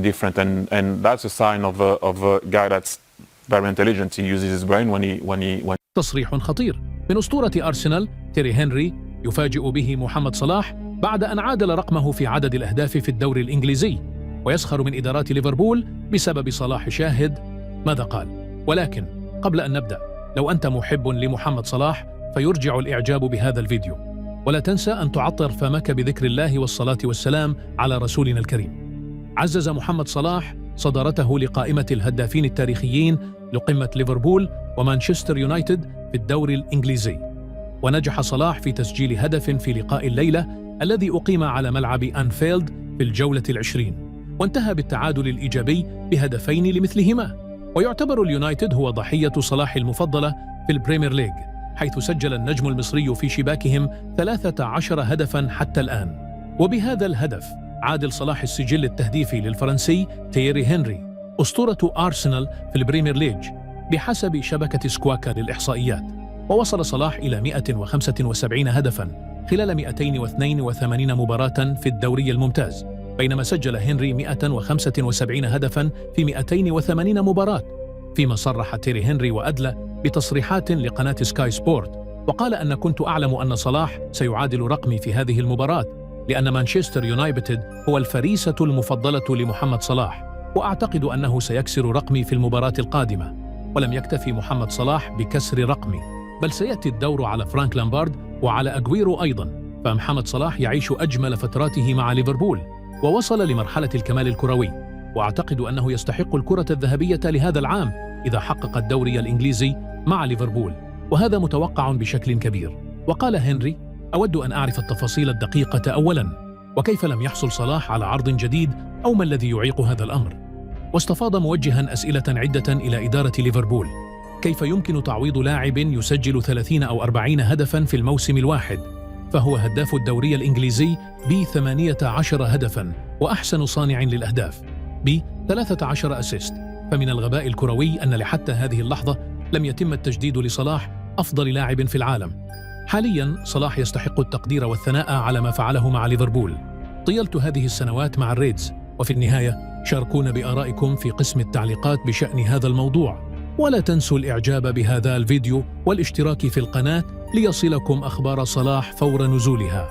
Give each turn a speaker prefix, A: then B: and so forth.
A: different, and that's a sign of a guy that's very intelligent. He uses his brain when
B: تصريح خطير من أسطورة أرسنال تيري هنري يفاجئ به محمد صلاح بعد أن عادل رقمه في عدد الأهداف في الدوري الإنجليزي، ويسخر من إدارات ليفربول بسبب صلاح. شاهد ماذا قال. ولكن قبل أن نبدأ، لو أنت محب لمحمد صلاح فيرجع الإعجاب بهذا الفيديو، ولا تنسى أن تعطر فمك بذكر الله والصلاة والسلام على رسولنا الكريم. عزز محمد صلاح صدارته لقائمة الهدافين التاريخيين لقمة ليفربول ومانشستر يونايتد في الدوري الإنجليزي، ونجح صلاح في تسجيل هدف في لقاء الليلة الذي أقيم على ملعب أنفيلد في الجولة 20، وانتهى بالتعادل الإيجابي بهدفين لمثلهما. ويعتبر اليونايتد هو ضحية صلاح المفضلة في البريمير ليج، حيث سجل النجم المصري في شباكهم 13 هدفاً حتى الآن. وبهذا الهدف عادل صلاح السجل التهديفي للفرنسي تييري هنري أسطورة أرسنال في البريمير ليج بحسب شبكة سكواكا للإحصائيات. ووصل صلاح إلى 175 هدفاً خلال 282 مباراة في الدوري الممتاز، بينما سجل هنري 175 هدفاً في 280 مباراة. فيما صرح تيري هنري وأدلى بتصريحات لقناة سكاي سبورت، وقال أن كنت أعلم أن صلاح سيعادل رقمي في هذه المباراة، لأن مانشستر يونايتد هو الفريسة المفضلة لمحمد صلاح، وأعتقد أنه سيكسر رقمي في المباراة القادمة. ولم يكتفي محمد صلاح بكسر رقمي، بل سيأتي الدور على فرانك لامبارد وعلى أغويرو أيضاً. فمحمد صلاح يعيش أجمل فتراته مع ليفربول، ووصل لمرحلة الكمال الكروي، وأعتقد أنه يستحق الكرة الذهبية لهذا العام إذا حقق الدوري الإنجليزي مع ليفربول، وهذا متوقع بشكل كبير. وقال هنري: أود أن أعرف التفاصيل الدقيقة أولاً، وكيف لم يحصل صلاح على عرض جديد، أو ما الذي يعيق هذا الأمر. واستفاض موجهاً أسئلة عدة إلى إدارة ليفربول: كيف يمكن تعويض لاعب يسجل 30 أو 40 هدفاً في الموسم الواحد؟ فهو هداف الدوري الإنجليزي ب18 هدفاً، وأحسن صانع للأهداف ب13 أسيست. فمن الغباء الكروي أن لحتى هذه اللحظة لم يتم التجديد لصلاح أفضل لاعب في العالم. حالياً صلاح يستحق التقدير والثناء على ما فعله مع ليفربول طيلة هذه السنوات مع الريدز. وفي النهاية شاركونا بآرائكم في قسم التعليقات بشأن هذا الموضوع، ولا تنسوا الإعجاب بهذا الفيديو والاشتراك في القناة ليصلكم أخبار صلاح فور نزولها.